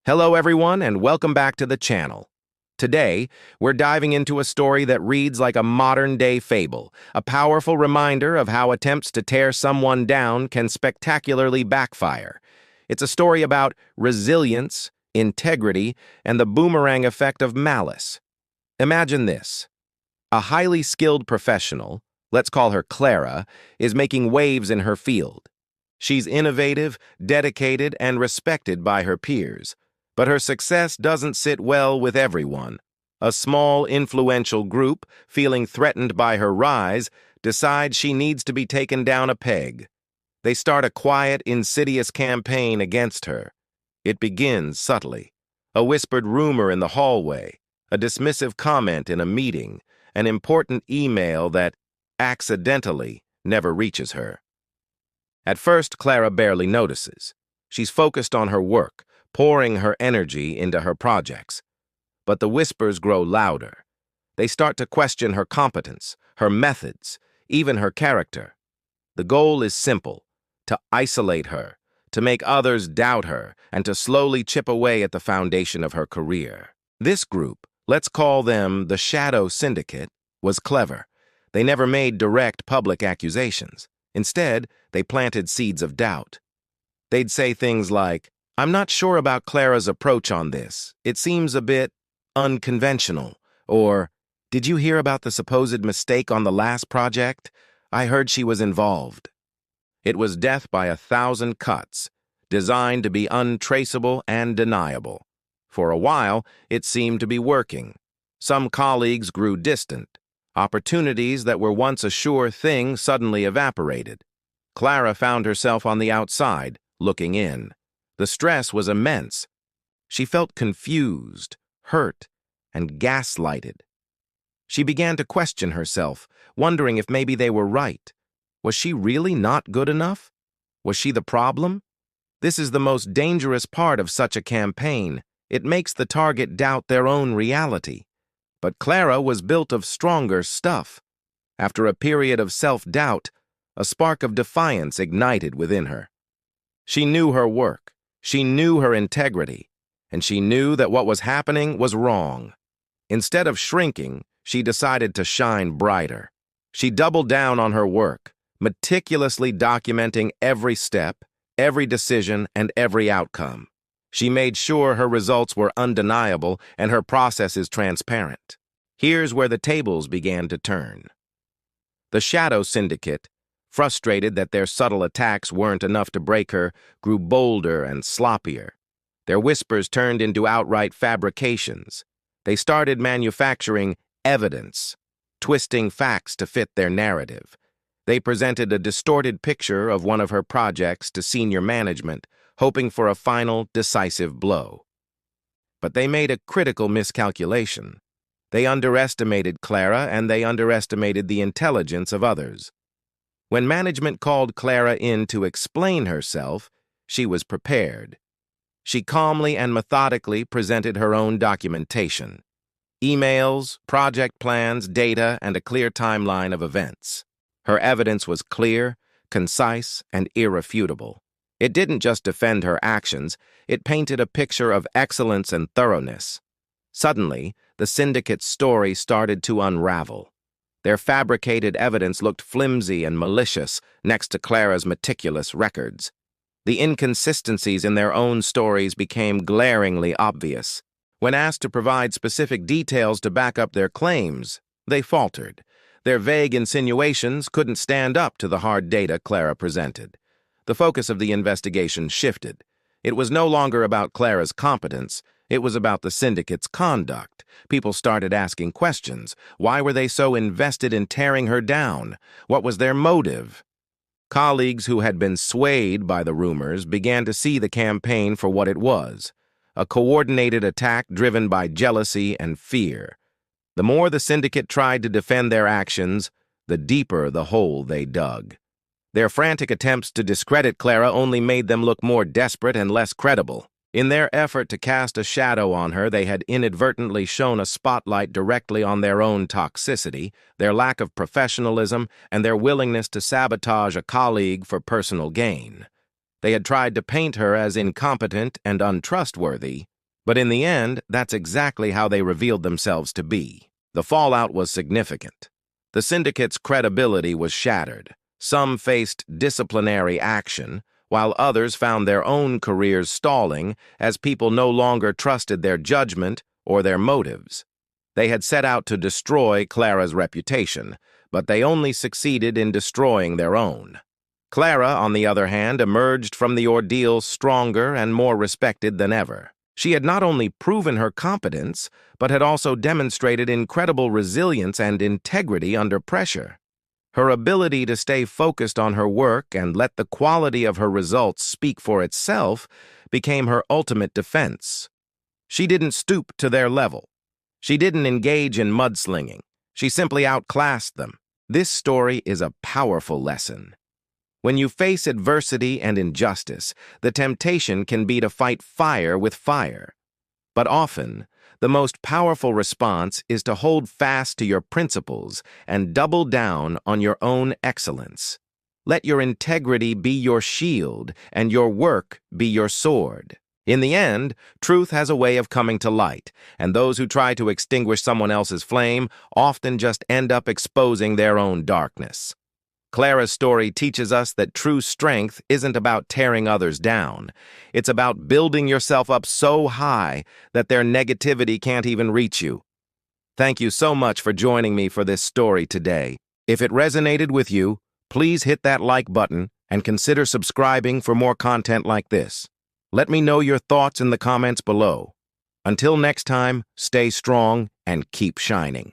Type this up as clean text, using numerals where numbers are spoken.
Hello everyone and welcome back to the channel. Today, we're diving into a story that reads like a modern-day fable, a powerful reminder of how attempts to tear someone down can spectacularly backfire. It's a story about resilience, integrity, and the boomerang effect of malice. Imagine this. A highly skilled professional, let's call her Clara, is making waves in her field. She's innovative, dedicated, and respected by her peers. But her success doesn't sit well with everyone. A small, influential group, feeling threatened by her rise, decides she needs to be taken down a peg. They start a quiet, insidious campaign against her. It begins subtly. A whispered rumor in the hallway, a dismissive comment in a meeting, an important email that, accidentally, never reaches her. At first, Clara barely notices. She's focused on her work, pouring her energy into her projects. But the whispers grow louder. They start to question her competence, her methods, even her character. The goal is simple: to isolate her, to make others doubt her, and to slowly chip away at the foundation of her career. This group, let's call them the Shadow Syndicate, was clever. They never made direct public accusations. Instead, they planted seeds of doubt. They'd say things like, "I'm not sure about Clara's approach on this. It seems a bit unconventional." Or, "Did you hear about the supposed mistake on the last project? I heard she was involved." It was death by 1,000 cuts, designed to be untraceable and deniable. For a while, it seemed to be working. Some colleagues grew distant. Opportunities that were once a sure thing suddenly evaporated. Clara found herself on the outside, looking in. The stress was immense. She felt confused, hurt, and gaslighted. She began to question herself, wondering if maybe they were right. Was she really not good enough? Was she the problem? This is the most dangerous part of such a campaign. It makes the target doubt their own reality. But Clara was built of stronger stuff. After a period of self-doubt, a spark of defiance ignited within her. She knew her work. She knew her integrity, and she knew that what was happening was wrong. Instead of shrinking, she decided to shine brighter. She doubled down on her work, meticulously documenting every step, every decision, and every outcome. She made sure her results were undeniable and her processes transparent. Here's where the tables began to turn. The Shadow Syndicate, frustrated that their subtle attacks weren't enough to break her, grew bolder and sloppier. Their whispers turned into outright fabrications. They started manufacturing evidence, twisting facts to fit their narrative. They presented a distorted picture of one of her projects to senior management, hoping for a final, decisive blow. But they made a critical miscalculation. They underestimated Clara, and they underestimated the intelligence of others. When management called Clara in to explain herself, she was prepared. She calmly and methodically presented her own documentation: emails, project plans, data, and a clear timeline of events. Her evidence was clear, concise, and irrefutable. It didn't just defend her actions, it painted a picture of excellence and thoroughness. Suddenly, the syndicate's story started to unravel. Their fabricated evidence looked flimsy and malicious next to Clara's meticulous records. The inconsistencies in their own stories became glaringly obvious. When asked to provide specific details to back up their claims, they faltered. Their vague insinuations couldn't stand up to the hard data Clara presented. The focus of the investigation shifted. It was no longer about Clara's competence. It was about the syndicate's conduct. People started asking questions. Why were they so invested in tearing her down? What was their motive? Colleagues who had been swayed by the rumors began to see the campaign for what it was: a coordinated attack driven by jealousy and fear. The more the syndicate tried to defend their actions, the deeper the hole they dug. Their frantic attempts to discredit Clara only made them look more desperate and less credible. In their effort to cast a shadow on her, they had inadvertently shone a spotlight directly on their own toxicity, their lack of professionalism, and their willingness to sabotage a colleague for personal gain. They had tried to paint her as incompetent and untrustworthy, But in the end, that's exactly how they revealed themselves to be. The fallout was significant. The syndicate's credibility was shattered. Some faced disciplinary action, while others found their own careers stalling as people no longer trusted their judgment or their motives. They had set out to destroy Clara's reputation, but they only succeeded in destroying their own. Clara, on the other hand, emerged from the ordeal stronger and more respected than ever. She had not only proven her competence, but had also demonstrated incredible resilience and integrity under pressure. Her ability to stay focused on her work and let the quality of her results speak for itself became her ultimate defense. She didn't stoop to their level. She didn't engage in mudslinging. She simply outclassed them. This story is a powerful lesson. When you face adversity and injustice, the temptation can be to fight fire with fire. But often, the most powerful response is to hold fast to your principles and double down on your own excellence. Let your integrity be your shield and your work be your sword. In the end, truth has a way of coming to light, and those who try to extinguish someone else's flame often just end up exposing their own darkness. Clara's story teaches us that true strength isn't about tearing others down. It's about building yourself up so high that their negativity can't even reach you. Thank you so much for joining me for this story today. If it resonated with you, please hit that like button and consider subscribing for more content like this. Let me know your thoughts in the comments below. Until next time, stay strong and keep shining.